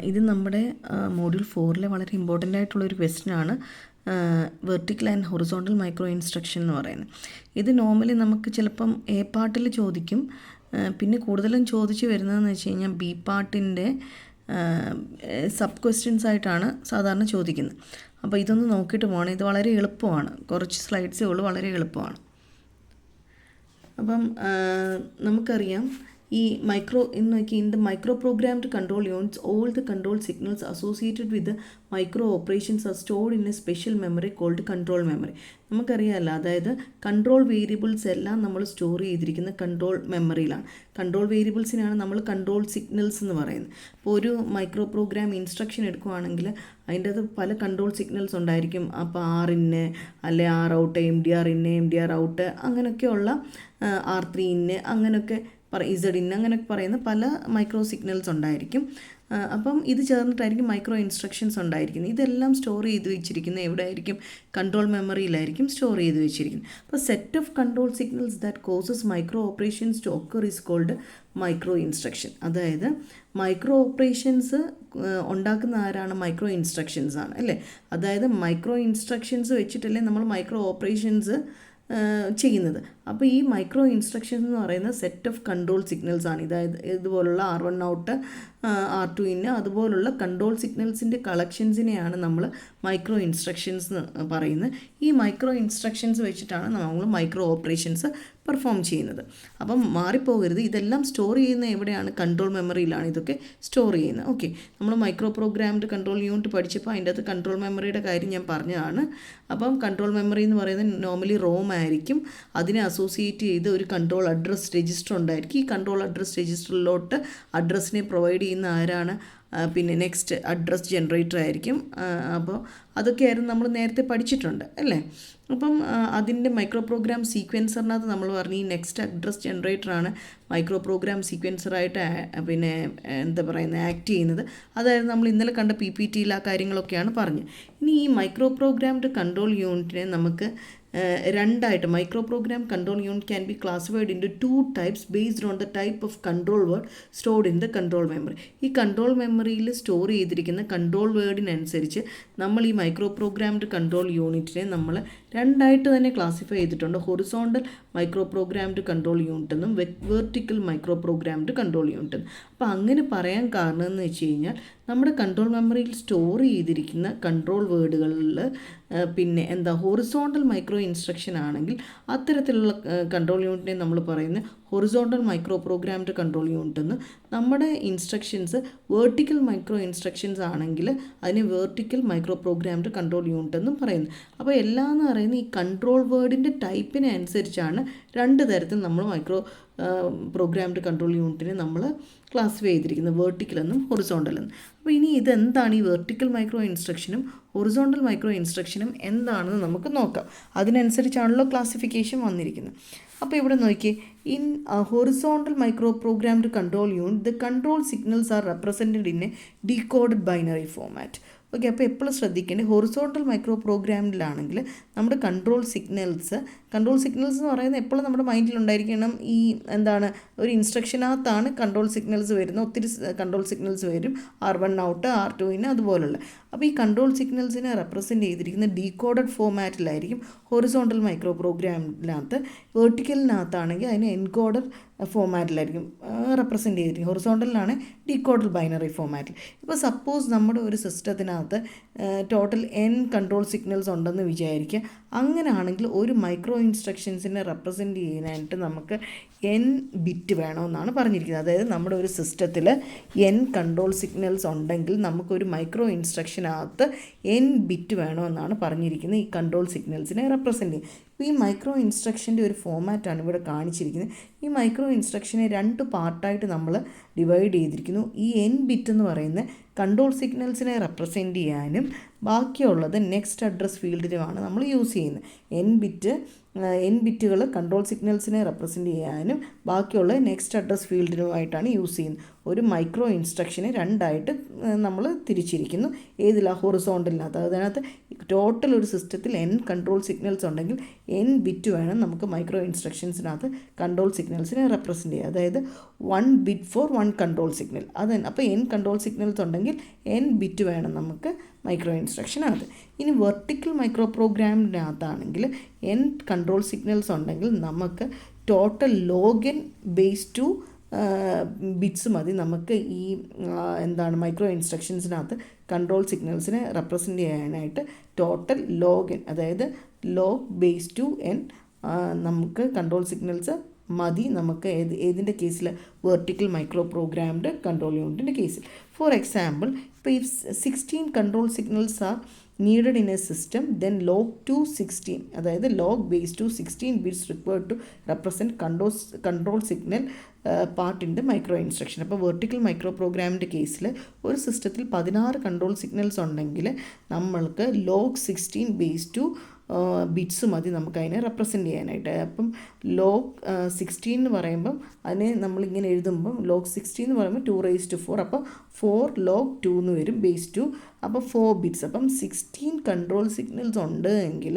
ഇത് നമ്മുടെ മോഡ്യൂൾ 4 വളരെ ഇമ്പോർട്ടൻ്റ് ആയിട്ടുള്ളൊരു ക്വസ്റ്റ്യനാണ്. Vertical and horizontal micro instruction എന്ന് പറയുന്നത്. ഇത് നോർമലി നമുക്ക് ചിലപ്പം എ പാർട്ടിൽ ചോദിക്കും. പിന്നെ കൂടുതലും ചോദിച്ചു വരുന്നതെന്ന് വെച്ച് കഴിഞ്ഞാൽ ബി പാർട്ടിൻ്റെ സബ് ക്വസ്റ്റ്യൻസ് ആയിട്ടാണ് സാധാരണ ചോദിക്കുന്നത്. അപ്പോൾ ഇതൊന്ന് നോക്കിയിട്ട് പോകണം. ഇത് വളരെ എളുപ്പമാണ്, കുറച്ച് സ്ലൈഡ്സേ ഉള്ളൂ, വളരെ എളുപ്പമാണ്. അപ്പം നമുക്കറിയാം ഈ മൈക്രോ എന്ന് നോക്കി in the micro programmed control units all the control signals associated with micro operations are stored in a special memory called control memory. നമുക്കറിയാമല്ലോ, അതായത് കൺട്രോൾ വേരിയബിൾസ് എല്ലാം നമ്മൾ സ്റ്റോർ ചെയ്തിരിക്കുന്ന കൺട്രോൾ മെമ്മറിയിലാണ്. കൺട്രോൾ വേരിയബിൾസിനാണ് നമ്മൾ കൺട്രോൾ സിഗ്നൽസ് എന്ന് പറയുന്നത്. അപ്പോൾ ഒരു മൈക്രോ പ്രോഗ്രാം ഇൻസ്ട്രക്ഷൻ എടുക്കുകയാണെങ്കിൽ അതിൻ്റെ അത് പല കൺട്രോൾ സിഗ്നൽസ് ഉണ്ടായിരിക്കും. അപ്പോൾ ആർ ഇന്ന് അല്ലെ R out, M D R in, M D R out, അങ്ങനെയൊക്കെയുള്ള R3 ഇന്ന്, അങ്ങനെയൊക്കെ ഇസഡ് ഇന്ന്, അങ്ങനെയൊക്കെ പറയുന്ന പല മൈക്രോ സിഗ്നൽസ് ഉണ്ടായിരിക്കും. അപ്പം ഇത് ചേർന്നിട്ടായിരിക്കും മൈക്രോ ഇൻസ്ട്രക്ഷൻസ് ഉണ്ടായിരിക്കുന്നത്. ഇതെല്ലാം സ്റ്റോർ ചെയ്ത് വെച്ചിരിക്കുന്നത് എവിടെ ആയിരിക്കും? കൺട്രോൾ മെമ്മറിയിലായിരിക്കും സ്റ്റോർ ചെയ്ത് വെച്ചിരിക്കുന്നത്. അപ്പോൾ set of control signals that causes micro operations to occur is called micro instruction. അതായത് മൈക്രോ ഓപ്പറേഷൻസ് ഉണ്ടാക്കുന്ന ആരാണ്? മൈക്രോ ഇൻസ്ട്രക്ഷൻസ് ആണ്, അല്ലേ? അതായത് മൈക്രോ ഇൻസ്ട്രക്ഷൻസ് വെച്ചിട്ടല്ലേ നമ്മൾ മൈക്രോ ഓപ്പറേഷൻസ് ചെയ്യുന്നത്. അപ്പോൾ ഈ മൈക്രോ ഇൻസ്ട്രക്ഷൻസ് എന്ന് പറയുന്ന സെറ്റ് ഓഫ് കൺട്രോൾ സിഗ്നൽസ് ആണ്. ഇതുപോലുള്ള R1 ഔട്ട്, R2 ഇന്ന്, അതുപോലുള്ള കൺട്രോൾ സിഗ്നൽസിൻ്റെ കളക്ഷൻസിനെയാണ് നമ്മൾ മൈക്രോ ഇൻസ്ട്രക്ഷൻസ് എന്ന് പറയുന്നത്. ഈ മൈക്രോ ഇൻസ്ട്രക്ഷൻസ് വെച്ചിട്ടാണ് നമ്മൾ മൈക്രോ ഓപ്പറേഷൻസ് പെർഫോം ചെയ്യുന്നത്. അപ്പം മാറിപ്പോകരുത്, ഇതെല്ലാം സ്റ്റോർ ചെയ്യുന്ന എവിടെയാണ്? കൺട്രോൾ മെമ്മറിയിലാണ് ഇതൊക്കെ സ്റ്റോർ ചെയ്യുന്നത്. ഓക്കെ, നമ്മൾ മൈക്രോ പ്രോഗ്രാംഡ് കൺട്രോൾ യൂണിറ്റ് പഠിച്ചപ്പോൾ അതിൻ്റെ അകത്ത് കൺട്രോൾ മെമ്മറിയുടെ കാര്യം ഞാൻ പറഞ്ഞതാണ്. അപ്പം കൺട്രോൾ മെമ്മറി എന്ന് പറയുന്നത് നോർമലി റോം ആയിരിക്കും. അതിനെ അസോസിയേറ്റ് ചെയ്ത് ഒരു കൺട്രോൾ അഡ്രസ് രജിസ്റ്റർ ഉണ്ടായിരിക്കും. ഈ കൺട്രോൾ അഡ്രസ് രജിസ്റ്ററിലോട്ട് അഡ്രസ്സിനെ പ്രൊവൈഡ് ചെയ്യുന്ന ആരാണ്? പിന്നെ നെക്സ്റ്റ് അഡ്രസ് ജനറേറ്റർ ആയിരിക്കും. അപ്പോൾ അതൊക്കെയായിരുന്നു നമ്മൾ നേരത്തെ പഠിച്ചിട്ടുണ്ട്, അല്ലേ? അപ്പം അതിൻ്റെ മൈക്രോ പ്രോഗ്രാം സീക്വൻസറിനകത്ത് നമ്മൾ പറഞ്ഞു ഈ നെക്സ്റ്റ് അഡ്രസ് ജനറേറ്ററാണ് മൈക്രോ പ്രോഗ്രാം സീക്വൻസറായിട്ട് പിന്നെ എന്താ പറയുന്നത് ആക്ട് ചെയ്യുന്നത്. അതായത് നമ്മൾ ഇന്നലെ കണ്ട PPTയിൽ ആ കാര്യങ്ങളൊക്കെയാണ് പറഞ്ഞത്. ഇനി ഈ മൈക്രോ പ്രോഗ്രാംഡ് കൺട്രോൾ യൂണിറ്റിനെ നമുക്ക് രണ്ടായിട്ട് micro program control unit can be classified into 2 types based on the type of control word stored in the control memory. ഈ കൺട്രോൾ മെമ്മറിയിൽ സ്റ്റോർ ചെയ്തിരിക്കുന്ന കൺട്രോൾ വേർഡിനനുസരിച്ച് നമ്മൾ ഈ മൈക്രോ പ്രോഗ്രാംഡ് കൺട്രോൾ യൂണിറ്റിനെ നമ്മൾ രണ്ടായിട്ട് തന്നെ ക്ലാസിഫൈ ചെയ്തിട്ടുണ്ട്. Horizontal micro programmed control unit എന്നും vertical micro programmed control unit എന്നും. അപ്പോൾ അങ്ങനെ പറയാൻ കാരണം എന്ന് വെച്ച് കഴിഞ്ഞാൽ നമ്മുടെ കൺട്രോൾ മെമ്മറിയിൽ സ്റ്റോർ ചെയ്തിരിക്കുന്ന കൺട്രോൾ വേർഡുകളിൽ പിന്നെ എന്താ ഹൊറിസോണ്ടൽ മൈക്രോ ഇൻസ്ട്രക്ഷൻ ആണെങ്കിൽ അത്തരത്തിലുള്ള കൺട്രോൾ യൂണിറ്റിനെ നമ്മൾ പറയുന്നത് horizontal micro programmed control unit എന്ന്. നമ്മുടെ ഇൻസ്ട്രക്ഷൻസ് വേർട്ടിക്കൽ മൈക്രോ ഇൻസ്ട്രക്ഷൻസ് ആണെങ്കിൽ അതിനെ vertical micro programmed control unit എന്നും പറയുന്നു. അപ്പോൾ എല്ലാം എന്ന് പറയുന്നത് ഈ കൺട്രോൾ വേർഡിൻ്റെ ടൈപ്പിനെ അനുസരിച്ചാണ് രണ്ട് തരത്തിൽ നമ്മൾ മൈക്രോ പ്രോഗ്രാംഡ് കൺട്രോൾ യൂണിറ്റിനെ നമ്മൾ ക്ലാസിഫൈ ചെയ്തിരിക്കുന്നത്, വെർട്ടിക്കൽ എന്നും ഹൊറിസോണ്ടൽ എന്നും. അപ്പോൾ ഇനി ഇതെന്താണ് ഈ വെർട്ടിക്കൽ മൈക്രോ ഇൻസ്ട്രക്ഷനും ഹൊറിസോണ്ടൽ മൈക്രോ ഇൻസ്ട്രക്ഷനും എന്താണെന്ന് നമുക്ക് നോക്കാം. അതിനനുസരിച്ചാണല്ലോ ക്ലാസിഫിക്കേഷൻ വന്നിരിക്കുന്നത്. അപ്പോൾ ഇവിടെ നോക്കിയേ, in horizontal micro programmed control unit the control signals are represented in a decoded binary format. Okay, അപ്പോൾ എപ്പോഴും ശ്രദ്ധിക്കേണ്ടത് ഹൊറിസോണ്ടൽ മൈക്രോ പ്രോഗ്രാമിലാണെങ്കിൽ നമ്മുടെ കൺട്രോൾ സിഗ്നൽസ് എന്ന് പറയുന്നത് എപ്പോഴും നമ്മുടെ മൈൻഡിലുണ്ടായിരിക്കണം. ഈ എന്താണ്, ഒരു ഇൻസ്ട്രക്ഷനകത്താണ് കൺട്രോൾ സിഗ്നൽസ് വരുന്നത്. ഒത്തിരി കൺട്രോൾ സിഗ്നൽസ് വരും, R1 ഔട്ട്, R2 ഇന്, അതുപോലുള്ള. അപ്പോൾ ഈ കൺട്രോൾ സിഗ്നൽസിനെ റെപ്രസെൻറ്റ് ചെയ്തിരിക്കുന്ന ഡീകോഡഡ് ഫോമാറ്റിലായിരിക്കും ഹൊറിസോണ്ടൽ മൈക്രോ പ്രോഗ്രാമിനകത്ത്. വെർട്ടിക്കലിനകത്താണെങ്കിൽ അതിന് എൻകോഡഡ് ഫോമാറ്റിലായിരിക്കും റെപ്രസെൻറ്റ് ചെയ്തിരിക്കും. ഹൊറിസോണ്ടലിലാണ് ഡീകോഡഡ് ബൈനറി ഫോമാറ്റിൽ. ഇപ്പോൾ സപ്പോസ് നമ്മുടെ ഒരു സിസ്റ്റത്തിനകത്ത് ടോട്ടൽ N കൺട്രോൾ സിഗ്നൽസ് ഉണ്ടെന്ന് വിചാരിക്കുക. അങ്ങനെയാണെങ്കിൽ ഒരു മൈക്രോ ഇൻസ്ട്രക്ഷൻസിനെ റെപ്രസെൻറ്റ് ചെയ്യാനായിട്ട് നമുക്ക് N ബിറ്റ് വേണമെന്നാണ് പറഞ്ഞിരിക്കുന്നത്. അതായത് നമ്മുടെ ഒരു സിസ്റ്റത്തിൽ N കൺട്രോൾ സിഗ്നൽസ് ഉണ്ടെങ്കിൽ നമുക്കൊരു മൈക്രോ ഇൻസ്ട്രക്ഷനകത്ത് N ബിറ്റ് വേണമെന്നാണ് പറഞ്ഞിരിക്കുന്നത് ഈ കൺട്രോൾ സിഗ്നൽസിനെ റെപ്രസെൻറ്റ് ചെയ്യും. ഇപ്പോൾ ഈ മൈക്രോ ഇൻസ്ട്രക്ഷൻ്റെ ഒരു ഫോമാറ്റാണ് ഇവിടെ കാണിച്ചിരിക്കുന്നത്. ഈ മൈക്രോ ഇൻസ്ട്രക്ഷനെ 2 പാർട്ടായിട്ട് നമ്മൾ ഡിവൈഡ് ചെയ്തിരിക്കുന്നു. ഈ N ബിറ്റ് എന്ന് പറയുന്ന കൺട്രോൾ സിഗ്നൽസിനെ റെപ്രസെൻറ്റ് ചെയ്യാനും ബാക്കിയുള്ളത് നെക്സ്റ്റ് അഡ്രസ് ഫീൽഡിലുമാണ് നമ്മൾ യൂസ് ചെയ്യുന്നത്. എൻ ബിറ്റുകൾ കൺട്രോൾ സിഗ്നൽസിനെ റെപ്രസെൻറ്റ് ചെയ്യാനും ബാക്കിയുള്ള നെക്സ്റ്റ് അഡ്രസ് ഫീൽഡിനുമായിട്ടാണ് യൂസ് ചെയ്യുന്നത്. ഒരു മൈക്രോ ഇൻസ്ട്രക്ഷനെ രണ്ടായിട്ട് നമ്മൾ തിരിച്ചിരിക്കുന്നു. ഏതിലാണ്? ഹൊറിസോണ്ടലിനകത്ത്. അതിനകത്ത് ടോട്ടൽ ഒരു സിസ്റ്റത്തിൽ n കൺട്രോൾ സിഗ്നൽസ് ഉണ്ടെങ്കിൽ n ബിറ്റ് വേണം നമുക്ക് മൈക്രോ ഇൻസ്ട്രക്ഷൻസിനകത്ത് കൺട്രോൾ സിഗ്നൽസിനെ റെപ്രസെൻറ്റ് ചെയ്യുക. അതായത് 1 ബിറ്റ് ഫോർ 1 കൺട്രോൾ സിഗ്നൽ. അത് അപ്പോൾ n കൺട്രോൾ സിഗ്നൽസ് ഉണ്ടെങ്കിൽ n ബിറ്റ് വേണം നമുക്ക് മൈക്രോ ഇൻസ്ട്രക്ഷനകത്ത്. ഇനി വെർട്ടിക്കൽ മൈക്രോ പ്രോഗ്രാമിനകത്താണെങ്കിൽ n കൺട്രോൾ സിഗ്നൽസ് ഉണ്ടെങ്കിൽ നമുക്ക് total log n base 2 bits മതി നമുക്ക് ഈ മൈക്രോ ഇൻസ്ട്രക്ഷൻസിനകത്ത് കൺട്രോൾ സിഗ്നൽസിനെ റെപ്രസെൻറ്റ് ചെയ്യാനായിട്ട്. ടോട്ടൽ ലോഗ് n, അതായത് ലോഗ് ബേസ് 2n നമുക്ക് കൺട്രോൾ സിഗ്നൽസ് മതി നമുക്ക് ഏതിൻ്റെ കേസിൽ? വെർട്ടിക്കൽ മൈക്രോ പ്രോഗ്രാംഡ് കൺട്രോൾ യൂണിറ്റിൻ്റെ കേസിൽ. ഫോർ എക്സാമ്പിൾ, ഇപ്പോൾ ഈ 16 control signals are needed in a system, then log two 16, അതായത് log base two 16 bits required to represent control signal പാർട്ടിൻ്റെ മൈക്രോ ഇൻസ്ട്രക്ഷൻ. അപ്പോൾ വെർട്ടിക്കൽ മൈക്രോ പ്രോഗ്രാമിൻ്റെ കേസിൽ ഒരു സിസ്റ്റത്തിൽ 16 കൺട്രോൾ സിഗ്നൽസ് ഉണ്ടെങ്കിൽ നമ്മൾക്ക് ലോഗ് 16 ബേസ് ടു ബിറ്റ്സ് മതി നമുക്ക് അതിനെ റെപ്രസെൻറ്റ് ചെയ്യാനായിട്ട്. അപ്പം ലോഗ് 16 എന്ന് പറയുമ്പം അതിനെ നമ്മളിങ്ങനെ എഴുതുമ്പം ലോഗ് 16 എന്ന് പറയുമ്പോൾ 2⁴. അപ്പോൾ 4 ലോഗ് 2 എന്ന് വരും, ബേസ് 2. അപ്പോൾ 4 ബിറ്റ്സ്. അപ്പം 16 കൺട്രോൾ സിഗ്നൽസ് ഉണ്ട് എങ്കിൽ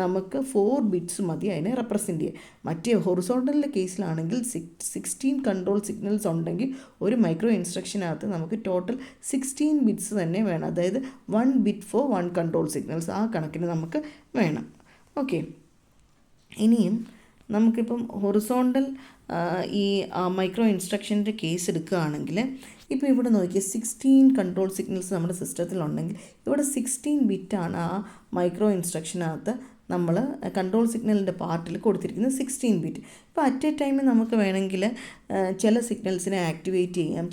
നമുക്ക് 4 ബിറ്റ്സ് മതി അതിനെ റെപ്രസെൻറ്റ് ചെയ്യാൻ. മറ്റേ ഹൊറിസോണ്ടലിൻ്റെ കേസിലാണെങ്കിൽ 16 കൺട്രോൾ സിഗ്നൽസ് ഉണ്ടെങ്കിൽ ഒരു മൈക്രോ ഇൻസ്ട്രക്ഷനകത്ത് നമുക്ക് ടോട്ടൽ 16 ബിറ്റ്സ് തന്നെ വേണം. അതായത് 1 ബിറ്റ് ഫോർ 1 കൺട്രോൾ സിഗ്നൽസ്. ആ കണക്കിന് നമുക്ക് വേണം. ഓക്കെ, ഇനിയും നമുക്കിപ്പം ഹൊറിസോണ്ടൽ ഈ മൈക്രോ ഇൻസ്ട്രക്ഷൻ്റെ കേസ് എടുക്കുകയാണെങ്കിൽ ഇപ്പോൾ ഇവിടെ നോക്കിയാൽ 16 കൺട്രോൾ സിഗ്നൽസ് നമ്മുടെ സിസ്റ്റത്തിലുണ്ടെങ്കിൽ ഇവിടെ 16 ബിറ്റാണ് ആ മൈക്രോ ഇൻസ്ട്രക്ഷനകത്ത് നമ്മൾ കൺട്രോൾ സിഗ്നലിൻ്റെ പാർട്ടിൽ കൊടുത്തിരിക്കുന്നത് 16 ബിറ്റ്. ഇപ്പോൾ അറ്റ് എ ടൈമിൽ നമുക്ക് വേണമെങ്കിൽ ചില സിഗ്നൽസിനെ ആക്ടിവേറ്റ് ചെയ്യാം.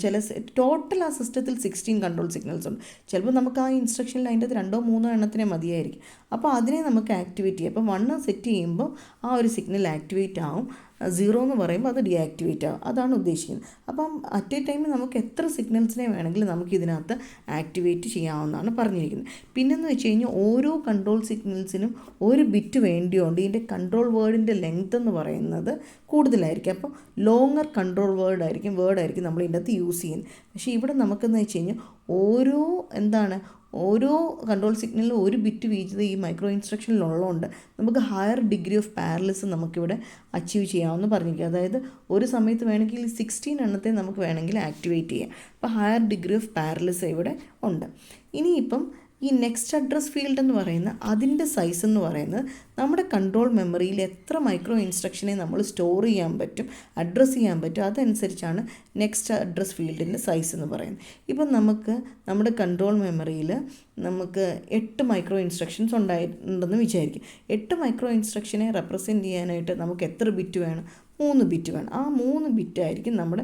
ടോട്ടൽ ആ സിസ്റ്റത്തിൽ 16 കൺട്രോൾ സിഗ്നൽസ് ഉണ്ട്. ചിലപ്പോൾ നമുക്ക് ആ ഇൻസ്ട്രക്ഷനിൽ അതിൻ്റെ 2-3 എണ്ണത്തിനെ മതിയായിരിക്കും. അപ്പോൾ അതിനെ നമുക്ക് ആക്ടിവേറ്റ് ചെയ്യാം. അപ്പോൾ 1 സെറ്റ് ചെയ്യുമ്പോൾ ആ ഒരു സിഗ്നൽ ആക്ടിവേറ്റ് ആവും, 0 എന്ന് പറയുമ്പോൾ അത് ഡീആക്ടിവേറ്റ് ആവും. അതാണ് ഉദ്ദേശിക്കുന്നത്. അപ്പം അറ്റ് എ ടൈമിൽ നമുക്ക് എത്ര സിഗ്നൽസിനെ വേണമെങ്കിലും നമുക്ക് ഇതിനകത്ത് ആക്ടിവേറ്റ് ചെയ്യാവുന്നതാണ് പറഞ്ഞിരിക്കുന്നത്. പിന്നെന്ന് വെച്ച് കഴിഞ്ഞാൽ ഓരോ കൺട്രോൾ സിഗ്നൽസിനും ഒരു ബിറ്റ് വേണ്ടിയുണ്ട്. ഇതിൻ്റെ കൺട്രോൾ വേർഡിൻ്റെ ലെങ്ത് എന്ന് പറയുന്നത് കൂടുതലായിരിക്കും. അപ്പോൾ ലോങ്ങർ കൺട്രോൾ വേർഡായിരിക്കും നമ്മൾ ഇതിൻ്റെ അകത്ത് യൂസ് ചെയ്യുന്നത്. പക്ഷേ ഇവിടെ നമുക്കെന്ന് വെച്ച് കഴിഞ്ഞാൽ ഓരോ കൺട്രോൾ സിഗ്നലിലും ഒരു ബിറ്റ് വീതം ഈ മൈക്രോ ഇൻസ്ട്രക്ഷനിലുള്ളതുകൊണ്ട് നമുക്ക് ഹയർ ഡിഗ്രി ഓഫ് പാരലൽസ് നമുക്കിവിടെ അച്ചീവ് ചെയ്യാമെന്ന് പറഞ്ഞിരിക്കുക. അതായത് ഒരു സമയത്ത് വേണമെങ്കിൽ 16 എണ്ണത്തെ നമുക്ക് വേണമെങ്കിൽ ആക്ടിവേറ്റ് ചെയ്യാം. അപ്പോൾ ഹയർ ഡിഗ്രി ഓഫ് പാരലൽസ് ഇവിടെ ഉണ്ട്. ഇനിയിപ്പം ഈ നെക്സ്റ്റ് അഡ്രസ് ഫീൽഡ് എന്ന് പറയുന്ന അതിൻ്റെ സൈസ് എന്ന് പറയുന്നത് നമ്മുടെ കൺട്രോൾ മെമ്മറിയിൽ എത്ര മൈക്രോ ഇൻസ്ട്രക്ഷനെ നമ്മൾ സ്റ്റോർ ചെയ്യാൻ പറ്റും, അഡ്രസ്സ് ചെയ്യാൻ പറ്റും, അതനുസരിച്ചാണ് നെക്സ്റ്റ് അഡ്രസ് ഫീൽഡിൻ്റെ സൈസ് എന്ന് പറയുന്നത്. ഇപ്പം നമുക്ക് നമ്മുടെ കൺട്രോൾ മെമ്മറിയിൽ നമുക്ക് 8 മൈക്രോ ഇൻസ്ട്രക്ഷൻസ് ഉണ്ടെന്ന് വിചാരിക്കും. 8 മൈക്രോ ഇൻസ്ട്രക്ഷനെ റെപ്രസെൻറ്റ് ചെയ്യാനായിട്ട് നമുക്ക് എത്ര ബിറ്റ് വേണം? 3 ബിറ്റ് വേണം. ആ 3 ബിറ്റായിരിക്കും നമ്മുടെ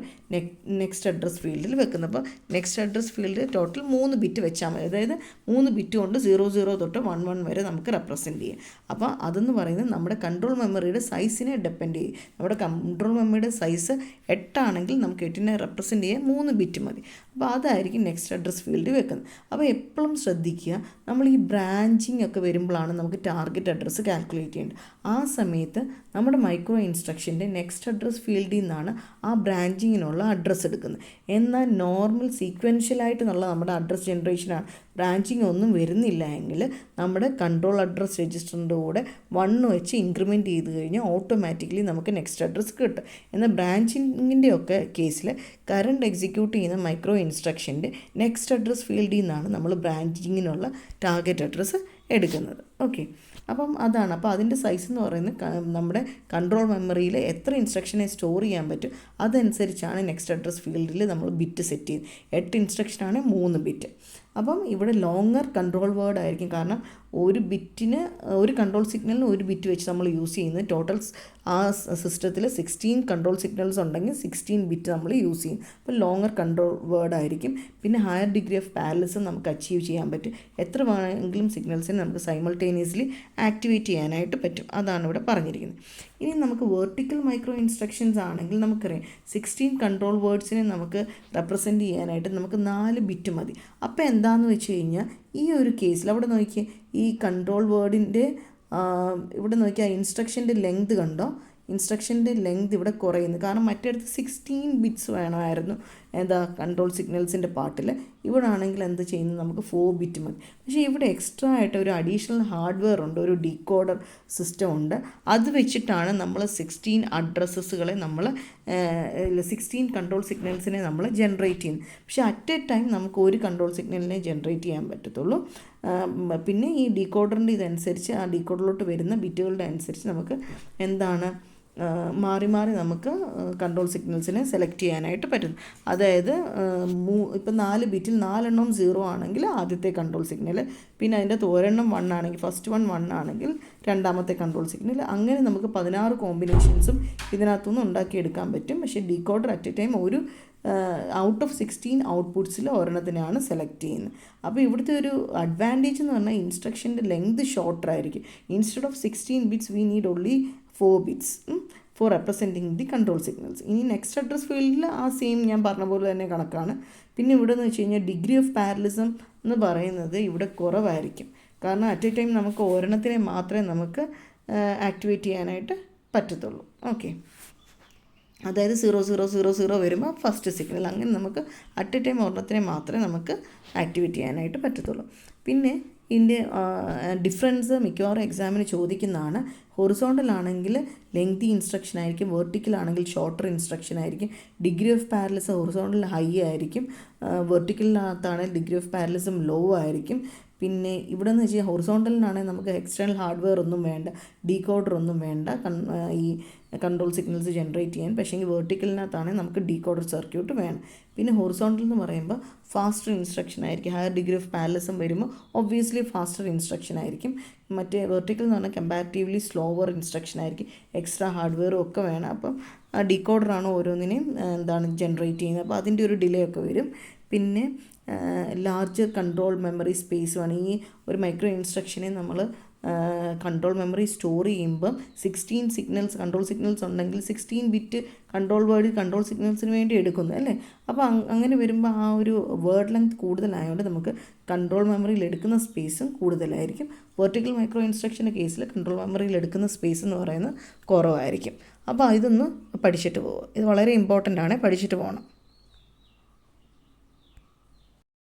നെക്സ്റ്റ് അഡ്രസ് ഫീൽഡിൽ വെക്കുന്നത്. അപ്പോൾ നെക്സ്റ്റ് അഡ്രസ് ഫീൽഡിൽ ടോട്ടൽ 3 ബിറ്റ് വെച്ചാൽ മതി. അതായത് 3 ബിറ്റ് കൊണ്ട് 00 തൊട്ട് 11 വരെ നമുക്ക് റെപ്രസെൻറ്റ് ചെയ്യാം. അപ്പോൾ അതെന്ന് പറയുന്നത് നമ്മുടെ കൺട്രോൾ മെമ്മറിയുടെ സൈസിനെ ഡിപ്പെൻഡ് ചെയ്യും. നമ്മുടെ കൺട്രോൾ മെമ്മറിയുടെ സൈസ് 8 ആണെങ്കിൽ നമുക്ക് 8നെ റെപ്രസെൻറ്റ് ചെയ്യാൻ 3 ബിറ്റ് മതി. അപ്പോൾ അതായിരിക്കും നെക്സ്റ്റ് അഡ്രസ് ഫീൽഡിൽ വെക്കുന്നത്. അപ്പോൾ എപ്പോഴും ശ്രദ്ധിക്കുക, നമ്മൾ ഈ ബ്രാഞ്ചിങ് ഒക്കെ വരുമ്പോഴാണ് നമുക്ക് ടാർഗറ്റ് അഡ്രസ്സ് കാൽക്കുലേറ്റ് ചെയ്യേണ്ടത്. ആ സമയത്ത് നമ്മുടെ മൈക്രോ ഇൻസ്ട്രക്ഷൻ്റെ നെക്സ്റ്റ് അഡ്രസ് ഫീൽഡിൽ നിന്നാണ് ആ ബ്രാഞ്ചിങ്ങിനുള്ള അഡ്രസ്സ് എടുക്കുന്നത്. എന്നാൽ നോർമൽ സീക്വൻഷ്യലായിട്ട് എന്നുള്ള നമ്മുടെ അഡ്രസ് ജനറേഷനാണ്. ബ്രാഞ്ചിങ് ഒന്നും വരുന്നില്ല എങ്കിൽ നമ്മുടെ കൺട്രോൾ അഡ്രസ് രജിസ്റ്ററിൻ്റെ കൂടെ 1 വെച്ച് ഇൻക്രിമെൻറ്റ് ചെയ്ത് കഴിഞ്ഞാൽ ഓട്ടോമാറ്റിക്കലി നമുക്ക് നെക്സ്റ്റ് അഡ്രസ്സ് കിട്ടും. എന്നാൽ ബ്രാഞ്ചിങ്ങിൻ്റെ ഒക്കെ കേസിൽ കറണ്ട് എക്സിക്യൂട്ട് ചെയ്യുന്ന മൈക്രോ ഇൻസ്ട്രക്ഷൻ്റെ നെക്സ്റ്റ് അഡ്രസ് ഫീൽഡിൽ നിന്നാണ് നമ്മൾ ബ്രാഞ്ചിങ്ങിനുള്ള ടാർഗറ്റ് അഡ്രസ്സ് എടുക്കുന്നത്. ഓക്കെ, അപ്പം അതാണ്. അപ്പോൾ അതിൻ്റെ സൈസ് എന്ന് പറയുന്നത് നമ്മുടെ കൺട്രോൾ മെമ്മറിയിൽ എത്ര ഇൻസ്ട്രക്ഷനെ സ്റ്റോർ ചെയ്യാൻ പറ്റും അതനുസരിച്ചാണ് നെക്സ്റ്റ് അഡ്രസ് ഫീൽഡിൽ നമ്മൾ ബിറ്റ് സെറ്റ് ചെയ്യുന്നത്. 8 ഇൻസ്ട്രക്ഷനാണ് 3 ബിറ്റ്. അപ്പം ഇവിടെ ലോങ്ങർ കൺട്രോൾ വേർഡ് ആയിരിക്കും. കാരണം ഒരു കൺട്രോൾ സിഗ്നലിന് ഒരു ബിറ്റ് വെച്ച് നമ്മൾ യൂസ് ചെയ്യുന്നത്. ടോട്ടൽ ആ സിസ്റ്റത്തിൽ 16 കൺട്രോൾ സിഗ്നൽസ് ഉണ്ടെങ്കിൽ 16 ബിറ്റ് നമ്മൾ യൂസ് ചെയ്യും. അപ്പോൾ ലോങ്ങർ കൺട്രോൾ വേർഡ് ആയിരിക്കും. പിന്നെ ഹയർ ഡിഗ്രി ഓഫ് പാരലൽസും നമുക്ക് അച്ചീവ് ചെയ്യാൻ പറ്റും. എത്ര വേണമെങ്കിലും സിഗ്നൽസിനെ നമുക്ക് സൈമൾട്ടേനിയസ് സൈമൾട്ടേനിയസ്ലി ആക്ടിവേറ്റ് ചെയ്യാനായിട്ട് പറ്റും. അതാണ് ഇവിടെ പറഞ്ഞിരിക്കുന്നത്. ഇനി നമുക്ക് വെർട്ടിക്കൽ മൈക്രോ ഇൻസ്ട്രക്ഷൻസ് ആണെങ്കിൽ നമുക്കറിയാം 16 കൺട്രോൾ വേർഡ്സിനെ നമുക്ക് റെപ്രസെൻറ്റ് ചെയ്യാനായിട്ട് നമുക്ക് 4 ബിറ്റ് മതി. അപ്പോൾ എന്താണെന്ന് വെച്ച് കഴിഞ്ഞാൽ ഈ ഒരു കേസിൽ അവിടെ നോക്കിയേ, ഈ കൺട്രോൾ വേർഡിൻ്റെ ഇവിടെ നോക്കിയാൽ ഇൻസ്ട്രക്ഷൻ്റെ ലെങ്ത് കണ്ടോ, ഇൻസ്ട്രക്ഷൻ്റെ ലെങ്ത് ഇവിടെ കുറയുന്നു. കാരണം മറ്റേടത്ത് 16 ബിറ്റ്സ് വേണമായിരുന്നു കൺട്രോൾ സിഗ്നൽസിൻ്റെ പാർട്ടിൽ. ഇവിടെ ആണെങ്കിൽ എന്ത് ചെയ്യുന്നത്, നമുക്ക് 4 ബിറ്റ് മതി. പക്ഷേ ഇവിടെ എക്സ്ട്രാ ആയിട്ട് ഒരു അഡീഷണൽ ഹാർഡ്വെയർ ഉണ്ട്, ഒരു ഡീകോഡർ സിസ്റ്റം ഉണ്ട്. അത് വെച്ചിട്ടാണ് നമ്മൾ 16 അഡ്രസ്സുകളെ 16 കൺട്രോൾ സിഗ്നൽസിനെ നമ്മൾ ജനറേറ്റ് ചെയ്യുന്നത്. പക്ഷേ അറ്റ് എ ടൈം നമുക്ക് ഒരു കൺട്രോൾ സിഗ്നലിനെ ജനറേറ്റ് ചെയ്യാൻ പറ്റത്തുള്ളൂ. പിന്നെ ഈ ഡീകോഡറിൻ്റെ ഇതനുസരിച്ച് ആ ഡീകോഡറിലോട്ട് വരുന്ന ബിറ്റുകളുടെ അനുസരിച്ച് നമുക്ക് മാറി മാറി നമുക്ക് കൺട്രോൾ സിഗ്നൽസിനെ സെലക്ട് ചെയ്യാനായിട്ട് പറ്റും. അതായത് ഇപ്പം 4 ബിറ്റിൽ 4 എണ്ണം 0 ആണെങ്കിൽ ആദ്യത്തെ കൺട്രോൾ സിഗ്നൽ, പിന്നെ അതിൻ്റെ ഒരെണ്ണം 1 ആണെങ്കിൽ ഫസ്റ്റ് 1 ആണെങ്കിൽ രണ്ടാമത്തെ കൺട്രോൾ സിഗ്നൽ. അങ്ങനെ നമുക്ക് 16 കോമ്പിനേഷൻസും ഇതിനകത്തുനിന്ന് ഉണ്ടാക്കിയെടുക്കാൻ പറ്റും. പക്ഷേ ഡീകോഡർ അറ്റ് എ ടൈം ഒരു ഔട്ട് ഓഫ് 16 ഔട്ട്പുട്ട്സിൽ ഒരെണ്ണത്തിനാണ് സെലക്ട് ചെയ്യുന്നത്. അപ്പോൾ ഇവിടുത്തെ ഒരു അഡ്വാൻറ്റേജ് എന്ന് പറഞ്ഞാൽ ഇൻസ്ട്രക്ഷൻ്റെ ലെങ്ത് ഷോർട്ടർ ആയിരിക്കും. Instead of 16 bits we need only 4 bits for representing the control signals. ഇനി നെക്സ്റ്റ് അഡ്രസ് ഫീൽഡിൽ ആ സെയിം ഞാൻ പറഞ്ഞ പോലെ തന്നെ കണക്കാണ്. പിന്നെ ഇവിടെ എന്ന് വെച്ച് കഴിഞ്ഞാൽ ഡിഗ്രി ഓഫ് പാരലിസം എന്ന് പറയുന്നത് ഇവിടെ കുറവായിരിക്കും. കാരണം അറ്റ് എ ടൈം നമുക്ക് ഒരെണ്ണത്തിനെ മാത്രമേ നമുക്ക് ആക്ടിവേറ്റ് ചെയ്യാനായിട്ട് പറ്റത്തുള്ളൂ. ഓക്കെ, അതായത് 0000 വരുമ്പോൾ ഫസ്റ്റ് സിഗ്നൽ, അങ്ങനെ നമുക്ക് അറ്റ് എ ടൈം ഒരെണ്ണത്തിനെ മാത്രമേ നമുക്ക് ആക്ടിവേറ്റ് ചെയ്യാനായിട്ട് പറ്റത്തുള്ളൂ. പിന്നെ ഇതിൻ്റെ ഡിഫറൻസ് മിക്കവാറും എക്സാമിന് ചോദിക്കുന്നതാണ്. ഹൊറിസോണ്ടൽ ആണെങ്കിൽ ലെങ്തി ഇൻസ്ട്രക്ഷൻ ആയിരിക്കും, വെർട്ടിക്കൽ ആണെങ്കിൽ ഷോർട്ടർ ഇൻസ്ട്രക്ഷൻ ആയിരിക്കും. Degree of parallelism horizontal high ആയിരിക്കും, വെർട്ടിക്കലിനകത്താണെങ്കിൽ ഡിഗ്രി ഓഫ് പാരലിസം ലോ ആയിരിക്കും. പിന്നെ ഇവിടെ എന്ന് വെച്ചാൽ ഹൊറിസോണ്ടലിനാണെങ്കിൽ നമുക്ക് എക്സ്റ്റേണൽ ഹാർഡ്വെയർ ഒന്നും വേണ്ട, ഡീകോഡർ ഒന്നും വേണ്ട ഈ കൺട്രോൾ സിഗ്നൽസ് ജനറേറ്റ് ചെയ്യാൻ. പക്ഷേ വെർട്ടിക്കലിനകത്താണെങ്കിൽ നമുക്ക് ഡീകോഡർ സർക്യൂട്ട് വേണം. പിന്നെ ഹൊറിസോണ്ടൽ എന്ന് പറയുമ്പോൾ ഫാസ്റ്റർ ഇൻസ്ട്രക്ഷൻ ആയിരിക്കും. ഹയർ ഡിഗ്രി ഓഫ് പാരലിസം വരുമ്പോൾ ഒബ്വിയസ്ലി ഫാസ്റ്റർ ഇൻസ്ട്രക്ഷൻ ആയിരിക്കും. മറ്റേ വെർട്ടിക്കൽ എന്ന് പറഞ്ഞാൽ കമ്പാരിറ്റീവ്ലി സ്ലോവർ ഇൻസ്ട്രക്ഷൻ ആയിരിക്കും, എക്സ്ട്രാ ഹാർഡ്വെയറും ഒക്കെ വേണം. അപ്പം ആ ഡീകോഡറാണ് ഓരോന്നിനെയും ജനറേറ്റ് ചെയ്യുന്നത്. അപ്പോൾ അതിൻ്റെ ഒരു ഡിലേ ഒക്കെ വരും. പിന്നെ ലാർജർ കൺട്രോൾ മെമ്മറി സ്പേസ് വേണം. ഈ ഒരു മൈക്രോ ഇൻസ്ട്രക്ഷനെ നമ്മൾ കൺട്രോൾ മെമ്മറി സ്റ്റോർ ചെയ്യുമ്പം 16 കൺട്രോൾ സിഗ്നൽസ് ഉണ്ടെങ്കിൽ 16 ബിറ്റ് കൺട്രോൾ വേർഡ് കൺട്രോൾ സിഗ്നൽസിന് വേണ്ടി എടുക്കുന്നു അല്ലേ. അപ്പോൾ അങ്ങനെ വരുമ്പോൾ ആ ഒരു വേർഡ് ലെങ്ത് കൂടുതലായതുകൊണ്ട് നമുക്ക് കൺട്രോൾ മെമ്മറിയിൽ എടുക്കുന്ന സ്പേസും കൂടുതലായിരിക്കും. വെർട്ടിക്കൽ മൈക്രോ ഇൻസ്ട്രക്ഷൻ്റെ കേസിൽ കൺട്രോൾ മെമ്മറിയിൽ എടുക്കുന്ന സ്പേസ് എന്ന് പറയുന്നത് കുറവായിരിക്കും. അപ്പോൾ ഇതൊന്ന് പഠിച്ചിട്ട് പോകുക. ഇത് വളരെ ഇമ്പോർട്ടൻ്റ് ആണ്, പഠിച്ചിട്ട് പോകണം.